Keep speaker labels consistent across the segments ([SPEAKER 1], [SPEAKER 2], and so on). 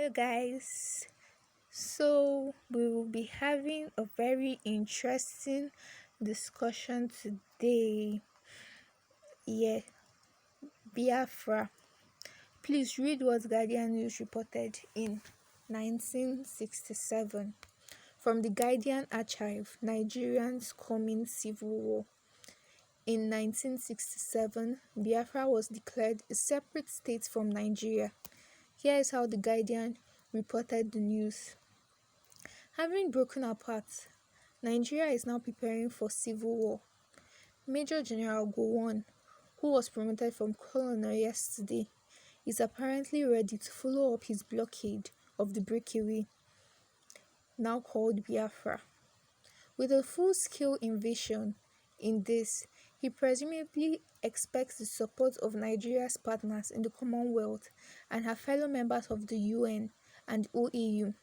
[SPEAKER 1] Hello, guys. So, we will be having a very interesting discussion today. Yeah, Biafra. Please read what Guardian News reported in 1967. From the Guardian archive, Nigerians coming civil war. In 1967, Biafra was declared a separate state from Nigeria. Here is how the Guardian reported the news. Having broken apart, Nigeria is now preparing for civil war. Major General Gowon, who was promoted from colonel yesterday, is apparently ready to follow up his blockade of the breakaway, now called Biafra. With a full-scale invasion in this, he presumably expects the support of Nigeria's partners in the Commonwealth and her fellow members of the UN and OAU.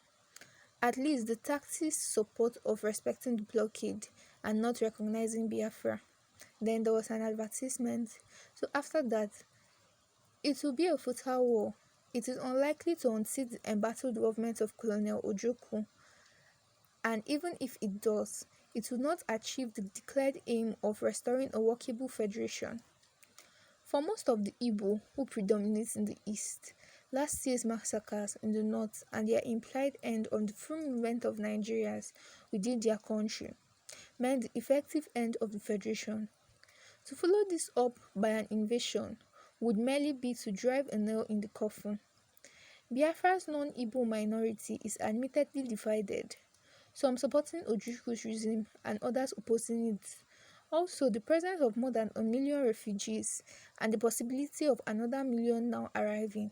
[SPEAKER 1] At least the tacit support of respecting the blockade and not recognizing Biafra. Then there was an advertisement. So after that, it will be a futile war. It is unlikely to unseat the embattled government of Colonel Ojukwu, and even if it does, it will not achieve the declared aim of restoring a workable federation. For most of the Igbo who predominate in the east, last year's massacres in the north and their implied end on the free movement of Nigerians within their country meant the effective end of the federation. To follow this up by an invasion would merely be to drive a nail in the coffin. Biafra's non-Igbo minority is admittedly divided, some supporting Ojukwu's regime and others opposing it. Also, the presence of more than 1 million refugees and the possibility of another million now arriving.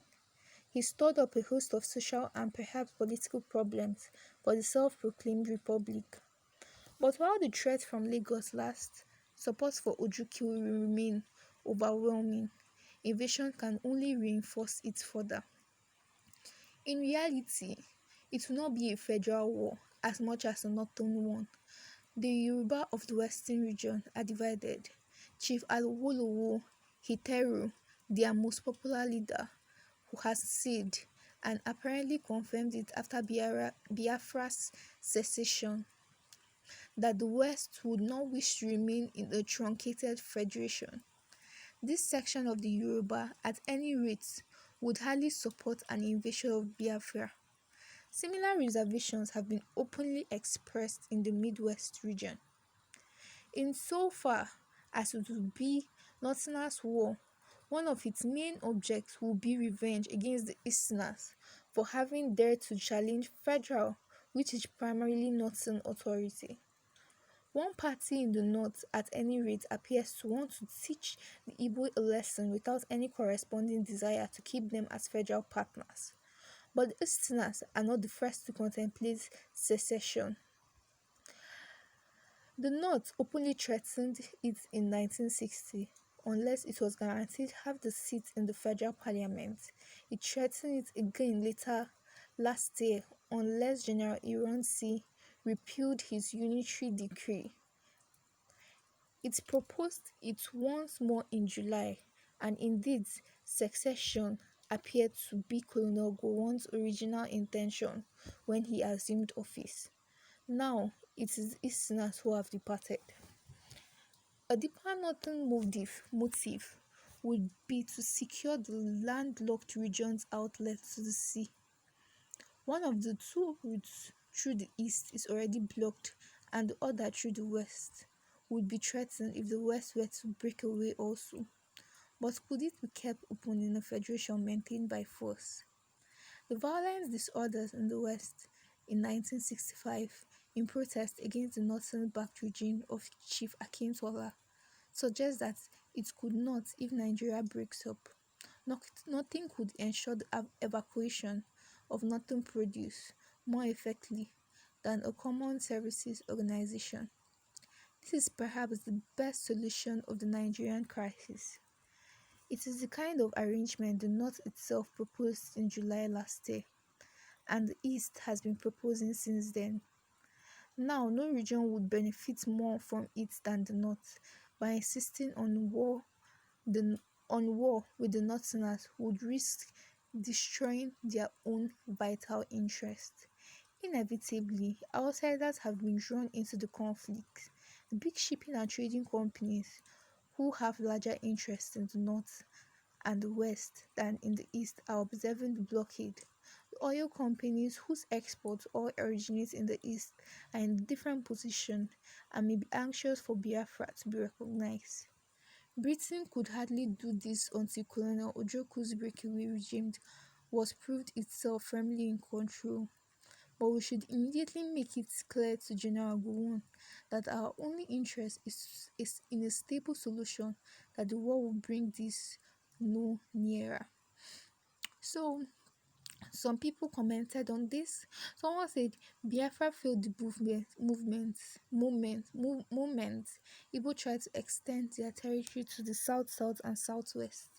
[SPEAKER 1] He stored up a host of social and perhaps political problems for the self-proclaimed republic. But while the threat from Lagos lasts, support for Ojukwu will remain overwhelming. Invasion can only reinforce it further. In reality, it will not be a federal war as much as a northern one. The Yoruba of the western region are divided. Chief Awolowo Hiteru, their most popular leader, who has said and apparently confirmed it after Biafra's secession, that the West would not wish to remain in a truncated federation. This section of the Yoruba, at any rate, would hardly support an invasion of Biafra. Similar reservations have been openly expressed in the Midwest region. Insofar as it will be Northerners' war, one of its main objects will be revenge against the Easterners for having dared to challenge federal, which is primarily Northern authority. One party in the North, at any rate, appears to want to teach the Igbo a lesson without any corresponding desire to keep them as federal partners. But the Easterners are not the first to contemplate secession. The North openly threatened it in 1960 unless it was guaranteed half the seats in the federal parliament. It threatened it again later last year unless General Ironsi repealed his unitary decree. It proposed it once more in July, and indeed secession appeared to be Colonel Gowon's original intention when he assumed office. Now it is the Easterners who have departed. A deeper northern motive would be to secure the landlocked region's outlet to the sea. One of the two routes through the east is already blocked, and the other through the west would be threatened if the West were to break away also. But could it be kept open in a federation maintained by force? The violent disorders in the West in 1965 in protest against the northern-backed regime of Chief Akintola suggest that it could not if Nigeria breaks up. Nothing could ensure the evacuation of northern produce more effectively than a common services organization. This is perhaps the best solution of the Nigerian crisis. It is the kind of arrangement the North itself proposed in July last year, and the East has been proposing since then. Now, no region would benefit more from it than the North. By insisting on war with the Northerners would risk destroying their own vital interests. Inevitably, outsiders have been drawn into the conflict. Big shipping and trading companies who have larger interests in the north and the west than in the east are observing the blockade. Oil companies whose exports all originate in the east are in a different position and may be anxious for Biafra to be recognized. Britain could hardly do this until Colonel Ojoku's breakaway regime was proved itself firmly in control. But we should immediately make it clear to General Gowon that our only interest is in a stable solution, that the war will bring this no nearer. So some people commented on this. Someone said Biafra failed the moment. Igbo tried to extend their territory to the south and southwest.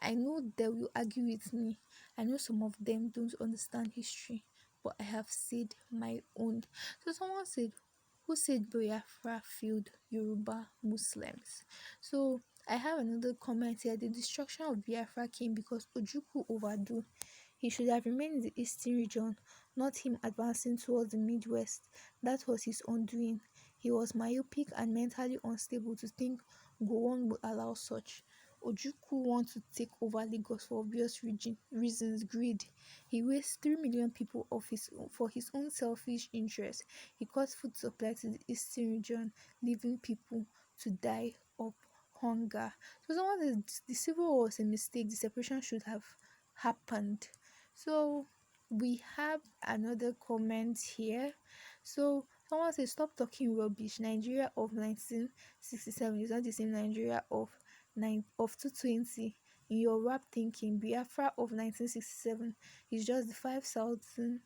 [SPEAKER 1] I know they will argue with me. I know some of them don't understand history, but I have said my own. So someone said, who said Biafra failed Yoruba Muslims? So I have another comment here. The destruction of Biafra came because Ojukwu overdue. He should have remained in the eastern region, not him advancing towards the Midwest. That was his undoing. He was myopic and mentally unstable to think Gowon would allow such. Ojukwu wants to take over Lagos for obvious reasons, greed. He wastes 3 million people for his own selfish interest. He cuts food supply to the eastern region, leaving people to die of hunger. So someone says the civil war was a mistake. The separation should have happened. So we have another comment here. So someone says stop talking rubbish. Nigeria of 1967 is not the same Nigeria of 220. In your rap thinking, Biafra of 1967 is just the 5,000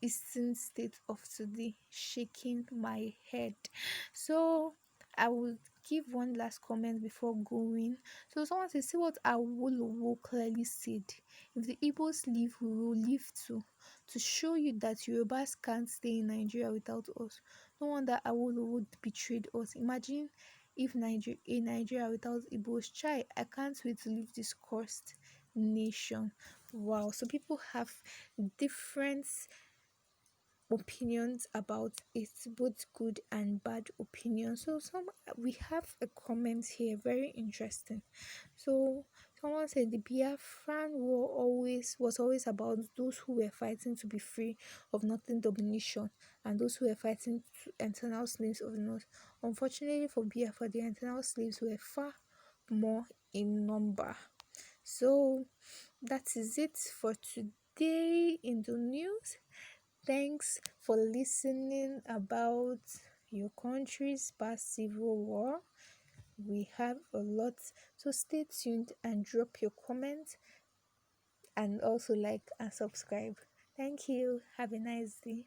[SPEAKER 1] eastern state of today. Shaking my head. So I will give one last comment before going. So someone says, see what Awolowo clearly said. If the Igbos leave, we will leave too. To show you that Yorubas can't stay in Nigeria without us. No wonder Awolowo betrayed us. Imagine if Nigeria without Igbos. Chai, I can't wait to leave this cursed nation. Wow. So people have different opinions about it, both good and bad opinions. So some we have a comment here, very interesting. So someone said the Biafran war always about those who were fighting to be free of northern domination and those who were fighting to internal slaves of the north. Unfortunately for Biafra, the internal slaves were far more in number. So that is it for today in the news. Thanks for listening about your country's past civil war. We have a lot, so stay tuned and drop your comment and also like and subscribe. Thank you. Have a nice day.